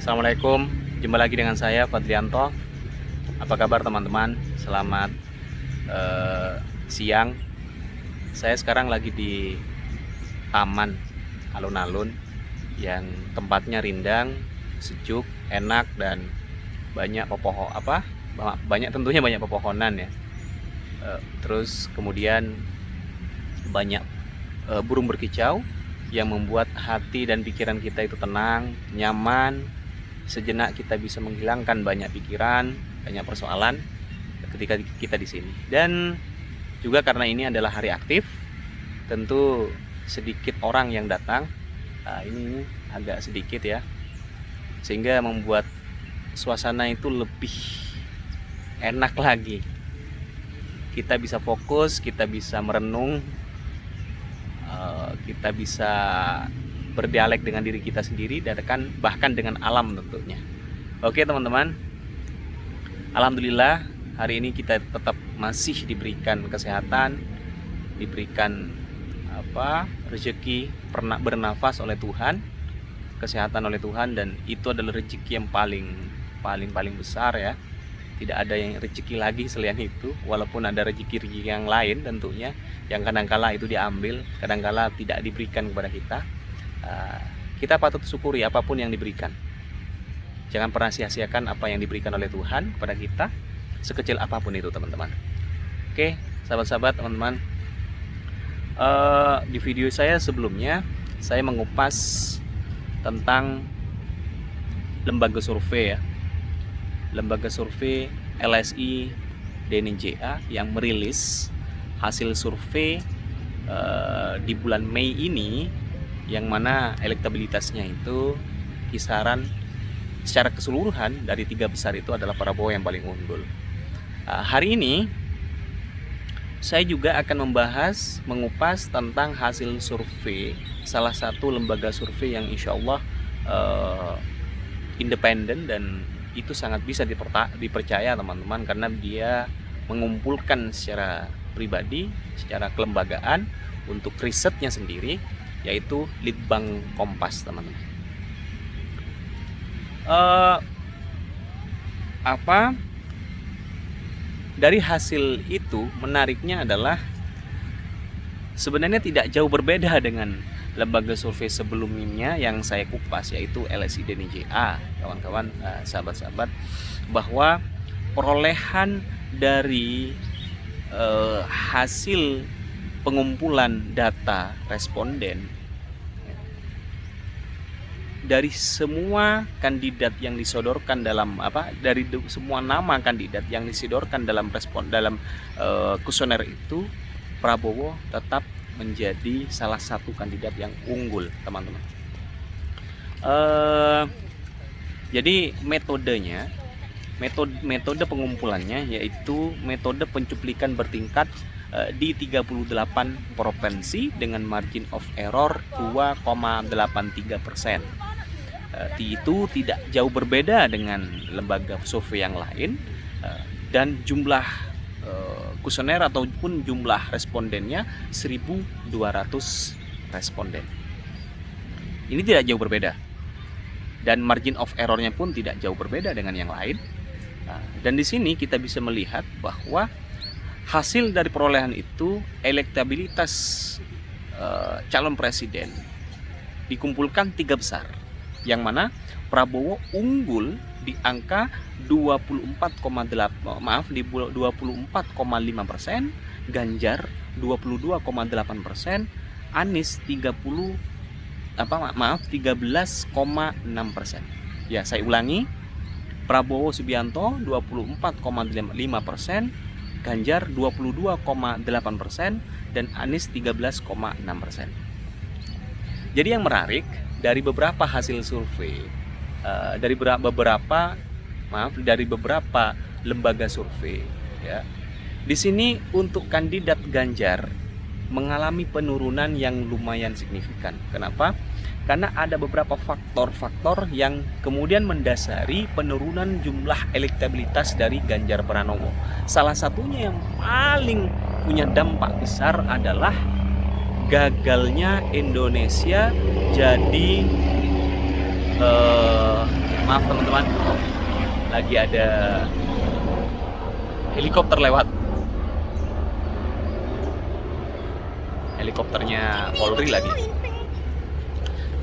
Assalamualaikum, jumpa lagi dengan saya Fadlianto. Apa kabar teman-teman? Selamat siang. Saya sekarang lagi di taman alun-alun yang tempatnya rindang, sejuk, enak dan banyak banyak pepohonan ya. Terus kemudian banyak burung berkicau yang membuat hati dan pikiran kita itu tenang, nyaman. Sejenak kita bisa menghilangkan banyak pikiran, banyak persoalan ketika kita di sini. Dan juga karena ini adalah hari aktif, tentu sedikit orang yang datang. Nah, ini agak sedikit ya, sehingga membuat suasana itu lebih enak lagi. Kita bisa fokus, kita bisa merenung, kita bisa berdialog dengan diri kita sendiri dan bahkan dengan alam tentunya. Oke teman-teman, alhamdulillah hari ini kita tetap masih diberikan kesehatan, diberikan rezeki bernafas oleh Tuhan, kesehatan oleh Tuhan, dan itu adalah rezeki yang paling besar ya. Tidak ada yang rezeki lagi selain itu, walaupun ada rezeki yang lain tentunya yang kadangkala itu diambil, kadangkala tidak diberikan kepada kita. Kita patut syukuri apapun yang diberikan. Jangan pernah sia-siakan apa yang diberikan oleh Tuhan kepada kita, sekecil apapun itu teman-teman. Oke, sahabat-sahabat, teman-teman, di video saya sebelumnya saya mengupas tentang lembaga survei ya, lembaga survei LSI DNJA yang merilis hasil survei di bulan Mei ini, yang mana elektabilitasnya itu kisaran secara keseluruhan dari 3 besar itu adalah Prabowo yang paling unggul. Hari ini saya juga akan mengupas tentang hasil survei salah satu lembaga survei yang insya Allah independen, dan itu sangat bisa dipercaya teman-teman, karena dia mengumpulkan secara pribadi, secara kelembagaan untuk risetnya sendiri, yaitu Litbang Kompas teman-teman. Dari hasil itu menariknya adalah sebenarnya tidak jauh berbeda dengan lembaga survei sebelumnya yang saya kupas, yaitu LSI DNJA, kawan-kawan, sahabat-sahabat, bahwa perolehan dari hasil pengumpulan data responden dari semua kandidat yang disodorkan dari semua nama kandidat yang disodorkan dalam kuesioner itu, Prabowo tetap menjadi salah satu kandidat yang unggul teman-teman. Jadi metode pengumpulannya yaitu metode pencuplikan bertingkat di 38 provinsi dengan margin of error 2,83%. Itu tidak jauh berbeda dengan lembaga survei yang lain, dan jumlah kuesioner ataupun jumlah respondennya 1.200 responden. Ini tidak jauh berbeda, dan margin of errornya pun tidak jauh berbeda dengan yang lain. Dan di sini kita bisa melihat bahwa hasil dari perolehan itu, elektabilitas calon presiden dikumpulkan 3 besar, yang mana Prabowo unggul di angka 24,5%, Ganjar 22,8%, Anies 13,6%. Ya, saya ulangi, Prabowo Subianto 24,5%, Ganjar 22,8%, dan Anies 13,6%. Jadi yang menarik dari beberapa hasil survei, dari beberapa lembaga survei ya, di sini untuk kandidat Ganjar mengalami penurunan yang lumayan signifikan. Kenapa? Karena ada beberapa faktor-faktor yang kemudian mendasari penurunan jumlah elektabilitas dari Ganjar Pranowo. Salah satunya yang paling punya dampak besar adalah gagalnya Indonesia jadi Maaf teman-teman, lagi ada helikopter lewat. Helikopternya Polri lagi.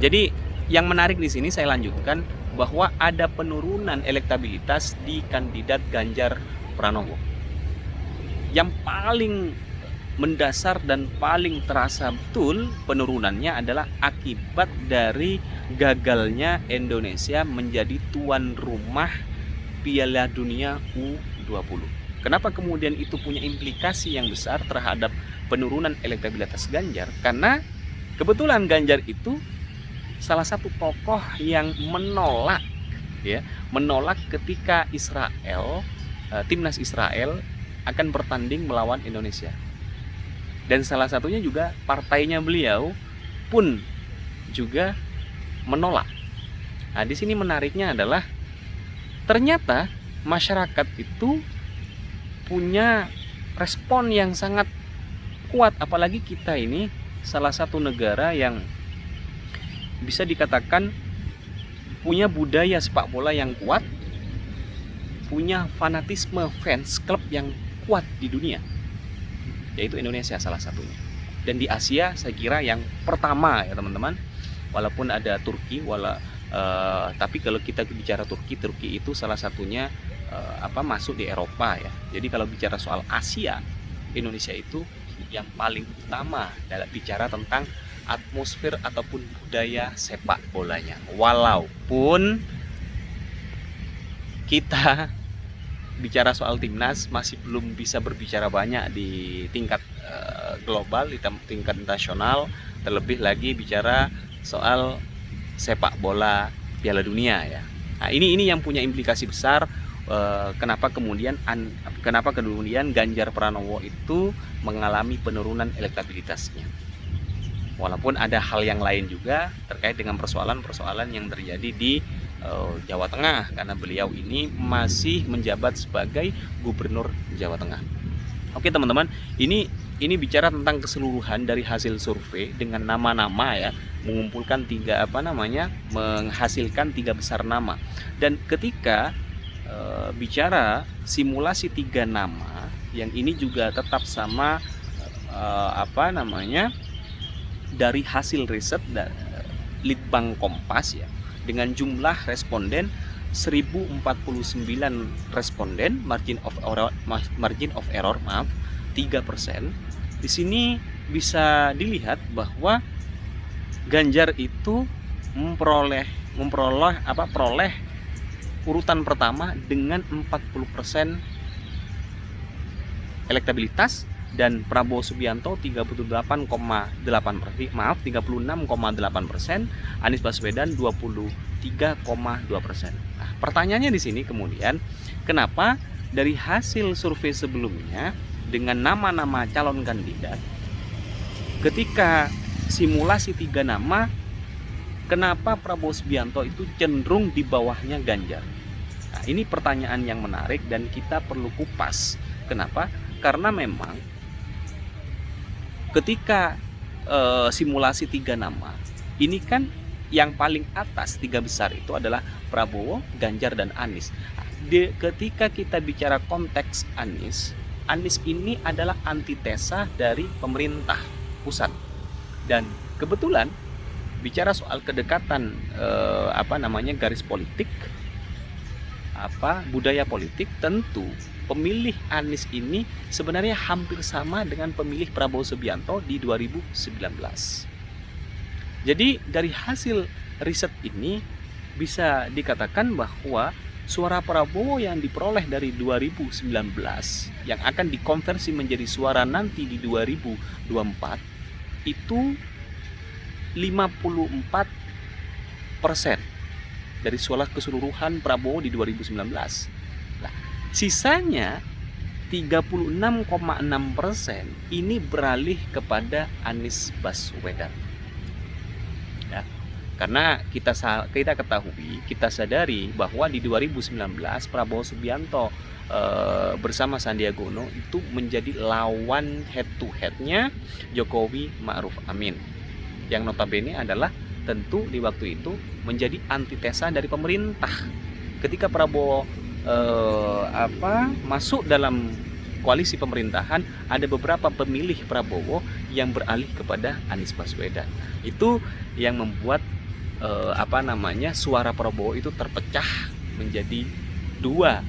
Jadi yang menarik di sini saya lanjutkan bahwa ada penurunan elektabilitas di kandidat Ganjar Pranowo. Yang paling mendasar dan paling terasa betul penurunannya adalah akibat dari gagalnya Indonesia menjadi tuan rumah Piala Dunia U20. Kenapa kemudian itu punya implikasi yang besar terhadap penurunan elektabilitas Ganjar? Karena kebetulan Ganjar itu salah satu tokoh yang menolak ketika timnas Israel akan bertanding melawan Indonesia. Dan salah satunya juga partainya beliau pun juga menolak. Nah, di sini menariknya adalah ternyata masyarakat itu punya respon yang sangat kuat, apalagi kita ini salah satu negara yang bisa dikatakan punya budaya sepak bola yang kuat, punya fanatisme fans klub yang kuat di dunia, yaitu Indonesia salah satunya. Dan di Asia saya kira yang pertama ya teman-teman. Walaupun ada Turki, tapi kalau kita bicara Turki itu salah satunya masuk di Eropa ya. Jadi kalau bicara soal Asia, Indonesia itu yang paling utama dalam bicara tentang atmosfer ataupun budaya sepak bolanya. Walaupun kita bicara soal timnas masih belum bisa berbicara banyak di tingkat global, di tingkat nasional, terlebih lagi bicara soal sepak bola Piala Dunia ya. Nah, ini yang punya implikasi besar. Kenapa kemudian Ganjar Pranowo itu mengalami penurunan elektabilitasnya. Walaupun ada hal yang lain juga terkait dengan persoalan-persoalan yang terjadi di Jawa Tengah, karena beliau ini masih menjabat sebagai gubernur Jawa Tengah. Oke teman-teman, ini bicara tentang keseluruhan dari hasil survei dengan nama-nama ya, mengumpulkan menghasilkan 3 besar nama. Dan ketika bicara simulasi 3 nama, yang ini juga tetap sama dari hasil riset Litbang Kompas ya, dengan jumlah responden 1049 responden, margin of error 3%. Di sini bisa dilihat bahwa Ganjar itu memperoleh urutan pertama dengan 40% elektabilitas, dan Prabowo Subianto 36,8%, Anies Baswedan 23,2%. Nah, pertanyaannya di sini kemudian, kenapa dari hasil survei sebelumnya dengan nama-nama calon kandidat, ketika simulasi 3 nama, kenapa Prabowo Subianto itu cenderung di bawahnya Ganjar? Nah, ini pertanyaan yang menarik dan kita perlu kupas. Kenapa? Karena memang ketika simulasi 3 nama, ini kan yang paling atas 3 besar itu adalah Prabowo, Ganjar, dan Anies. Ketika kita bicara konteks Anies ini adalah antitesa dari pemerintah pusat. Dan kebetulan bicara soal kedekatan garis politik, budaya politik, tentu pemilih Anies ini sebenarnya hampir sama dengan pemilih Prabowo Subianto di 2019. Jadi dari hasil riset ini bisa dikatakan bahwa suara Prabowo yang diperoleh dari 2019 yang akan dikonversi menjadi suara nanti di 2024 itu 54% dari suara keseluruhan Prabowo di 2019. Nah, sisanya 36,6% ini beralih kepada Anies Baswedan. Ya, karena kita ketahui, kita sadari bahwa di 2019 Prabowo Subianto bersama Sandiaga Uno itu menjadi lawan head to headnya Jokowi Ma'ruf Amin, yang notabene adalah tentu di waktu itu menjadi antitesa dari pemerintah. Ketika Prabowo masuk dalam koalisi pemerintahan, ada beberapa pemilih Prabowo yang beralih kepada Anies Baswedan. Itu yang membuat suara Prabowo itu terpecah menjadi dua,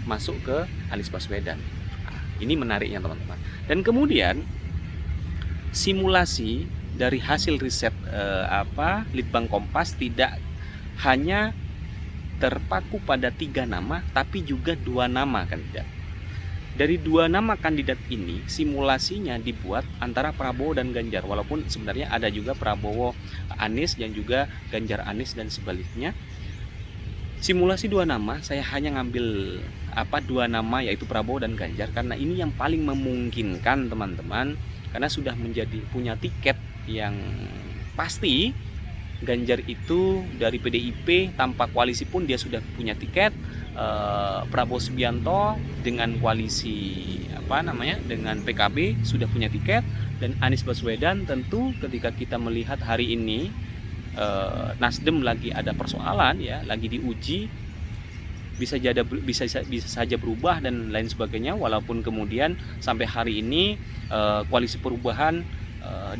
masuk ke Anies Baswedan. Nah, ini menariknya teman-teman. Dan kemudian simulasi dari hasil riset Litbang Kompas tidak hanya terpaku pada 3 nama, tapi juga 2 nama kandidat. Dari 2 nama kandidat ini, simulasinya dibuat antara Prabowo dan Ganjar, walaupun sebenarnya ada juga Prabowo Anies dan juga Ganjar Anies dan sebaliknya. Simulasi 2 nama, saya hanya ngambil 2 nama, yaitu Prabowo dan Ganjar, karena ini yang paling memungkinkan teman-teman, karena sudah punya tiket yang pasti. Ganjar itu dari PDIP tanpa koalisi pun dia sudah punya tiket. Prabowo Subianto dengan koalisi dengan PKB sudah punya tiket, dan Anies Baswedan tentu ketika kita melihat hari ini Nasdem lagi ada persoalan ya, lagi diuji, bisa saja berubah dan lain sebagainya, walaupun kemudian sampai hari ini koalisi perubahan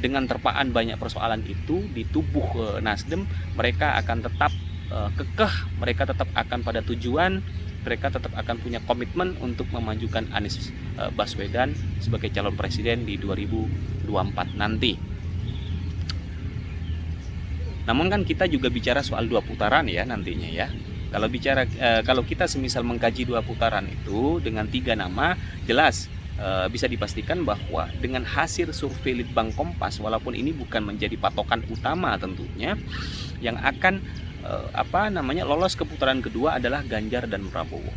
dengan terpaan banyak persoalan itu di tubuh Nasdem, mereka akan tetap kekeh, mereka tetap akan pada tujuan, mereka tetap akan punya komitmen untuk memajukan Anies Baswedan sebagai calon presiden di 2024 nanti. Namun kan kita juga bicara soal 2 putaran ya nantinya ya. Kalau kita semisal mengkaji 2 putaran itu dengan 3 nama, jelas bisa dipastikan bahwa dengan hasil survei Litbang Kompas, walaupun ini bukan menjadi patokan utama tentunya, yang akan lolos ke putaran kedua adalah Ganjar dan Prabowo,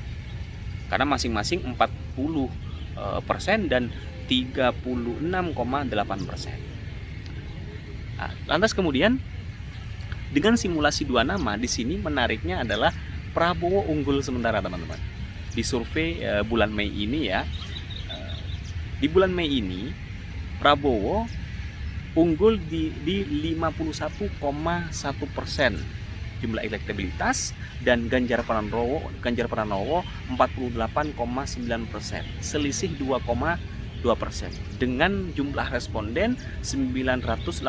karena masing-masing 40% dan 36,8%. Nah, lantas kemudian dengan simulasi 2 nama di sini menariknya adalah Prabowo unggul sementara teman-teman di survei bulan Mei ini ya. Di bulan Mei ini Prabowo unggul di 51,1% jumlah elektabilitas, dan Ganjar Pranowo 48,9%, selisih 2,2%. Dengan jumlah responden 984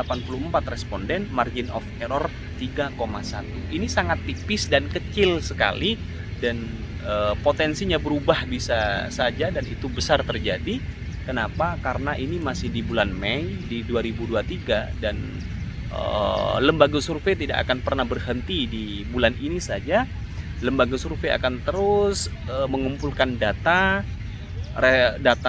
responden, margin of error 3,1. Ini sangat tipis dan kecil sekali, dan potensinya berubah bisa saja, dan itu besar terjadi. Kenapa? Karena ini masih di bulan Mei di 2023, dan lembaga survei tidak akan pernah berhenti di bulan ini saja. Lembaga survei akan terus mengumpulkan data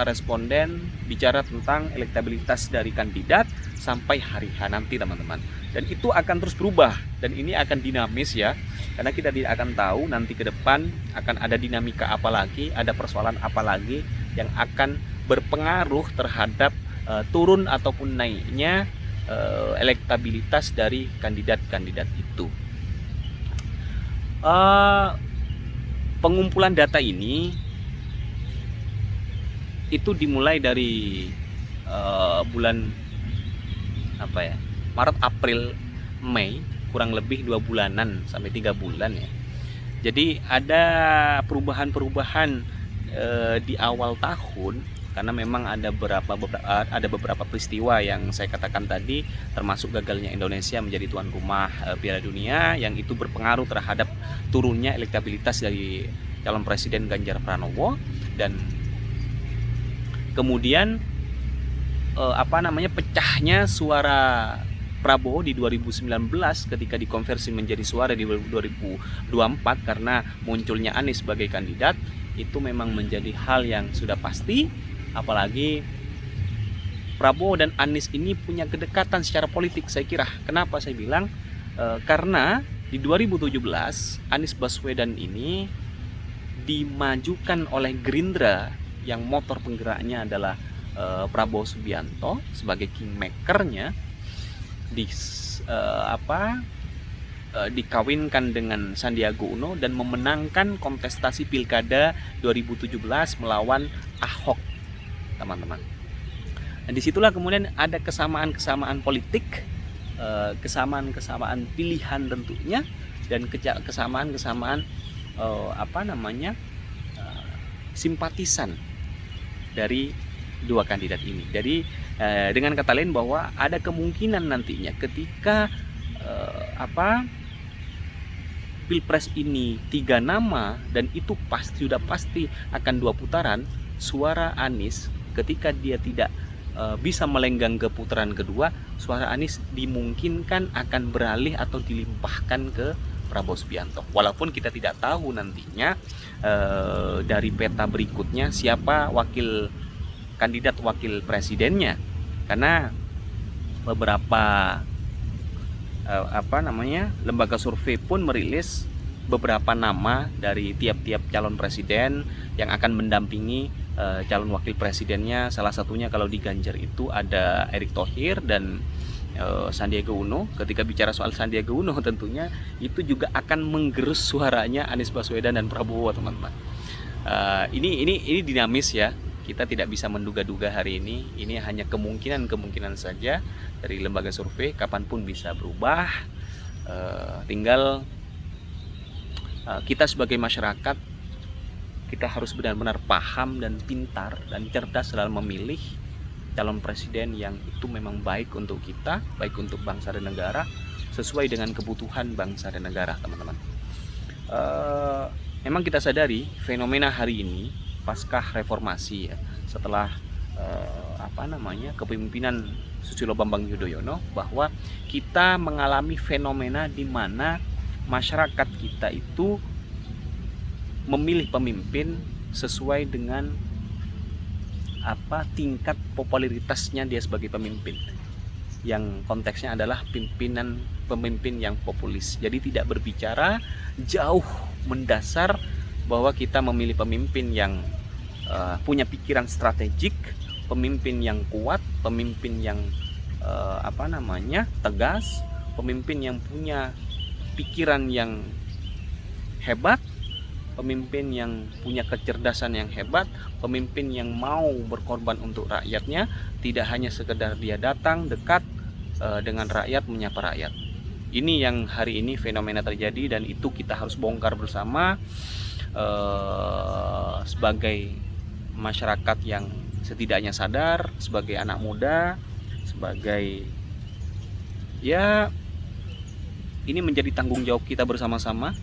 responden, bicara tentang elektabilitas dari kandidat sampai hari H nanti teman-teman. Dan itu akan terus berubah, dan ini akan dinamis ya, karena kita tidak akan tahu nanti ke depan akan ada dinamika apa lagi, ada persoalan apa lagi yang akan berpengaruh terhadap turun ataupun naiknya elektabilitas dari kandidat-kandidat itu. Pengumpulan data ini itu dimulai dari bulan Maret, April, Mei, kurang lebih 2 bulanan sampai 3 bulan ya. Jadi ada perubahan-perubahan di awal tahun, karena memang ada beberapa peristiwa yang saya katakan tadi, termasuk gagalnya Indonesia menjadi tuan rumah Piala Dunia, yang itu berpengaruh terhadap turunnya elektabilitas dari calon presiden Ganjar Pranowo, dan kemudian pecahnya suara Prabowo di 2019 ketika dikonversi menjadi suara di 2024 karena munculnya Anies sebagai kandidat. Itu memang menjadi hal yang sudah pasti, apalagi Prabowo dan Anies ini punya kedekatan secara politik, saya kira. Kenapa saya bilang? Karena di 2017 Anies Baswedan ini dimajukan oleh Gerindra yang motor penggeraknya adalah Prabowo Subianto sebagai kingmakernya, dikawinkan dengan Sandiaga Uno dan memenangkan kontestasi Pilkada 2017 melawan Ahok, teman-teman. Dan disitulah kemudian ada kesamaan politik kesamaan-kesamaan pilihan tentunya, dan kesamaan-kesamaan simpatisan dari dua kandidat ini. Jadi dengan kata lain bahwa ada kemungkinan nantinya ketika Pilpres ini 3 nama, dan itu sudah pasti akan 2 putaran, suara Anies ketika dia tidak bisa melenggang ke putaran kedua, suara Anies dimungkinkan akan beralih atau dilimpahkan ke Prabowo Subianto. Walaupun kita tidak tahu nantinya dari peta berikutnya siapa kandidat wakil presidennya, karena beberapa lembaga survei pun merilis beberapa nama dari tiap-tiap calon presiden yang akan mendampingi calon wakil presidennya. Salah satunya kalau di Ganjar itu ada Erick Thohir dan Sandiaga Uno. Ketika bicara soal Sandiaga Uno tentunya itu juga akan menggerus suaranya Anies Baswedan dan Prabowo, teman-teman. Ini dinamis ya. Kita tidak bisa menduga-duga hari ini. Ini hanya kemungkinan saja dari lembaga survei. Kapanpun bisa berubah. Tinggal kita sebagai masyarakat, kita harus benar-benar paham dan pintar dan cerdas dalam memilih calon presiden yang itu memang baik untuk kita, baik untuk bangsa dan negara, sesuai dengan kebutuhan bangsa dan negara, teman-teman. Memang kita sadari fenomena hari ini pasca reformasi ya, setelah kepemimpinan Susilo Bambang Yudhoyono, bahwa kita mengalami fenomena di mana masyarakat kita itu memilih pemimpin sesuai dengan tingkat popularitasnya dia sebagai pemimpin, yang konteksnya adalah pemimpin yang populis. Jadi tidak berbicara jauh mendasar bahwa kita memilih pemimpin yang punya pikiran strategik, pemimpin yang kuat, pemimpin yang tegas, pemimpin yang punya pikiran yang hebat, pemimpin yang punya kecerdasan yang hebat, pemimpin yang mau berkorban untuk rakyatnya, tidak hanya sekedar dia datang dekat dengan rakyat, menyapa rakyat. Ini yang hari ini fenomena terjadi, dan itu kita harus bongkar bersama sebagai masyarakat yang setidaknya sadar, sebagai anak muda, sebagai ini menjadi tanggung jawab kita bersama-sama,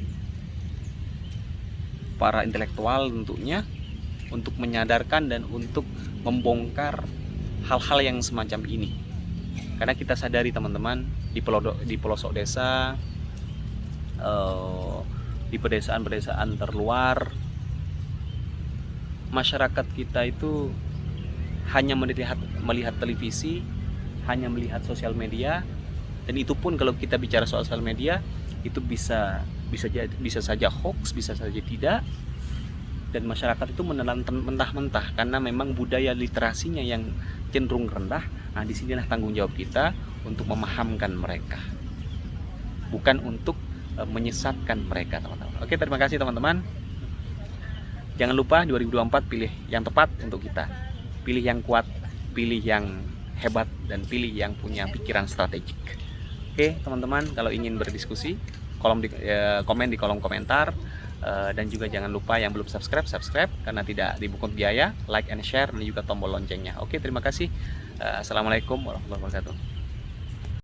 para intelektual tentunya, untuk menyadarkan dan untuk membongkar hal-hal yang semacam ini. Karena kita sadari, teman-teman, di pelosok desa, di pedesaan-pedesaan terluar, masyarakat kita itu hanya melihat televisi, hanya melihat sosial media, dan itu pun kalau kita bicara soal sosial media itu bisa saja hoax, bisa saja tidak, dan masyarakat itu menelan mentah-mentah karena memang budaya literasinya yang cenderung rendah. Nah, disinilah tanggung jawab kita untuk memahamkan mereka, bukan untuk menyesatkan mereka, teman-teman. Oke, terima kasih teman-teman. Jangan lupa 2024 pilih yang tepat untuk kita. Pilih yang kuat, pilih yang hebat, dan pilih yang punya pikiran strategik. Oke, teman-teman, kalau ingin berdiskusi, komen di kolom komentar, dan juga jangan lupa yang belum subscribe karena tidak dipungut biaya, like and share, dan juga tombol loncengnya. Oke, terima kasih. Assalamualaikum warahmatullahi wabarakatuh.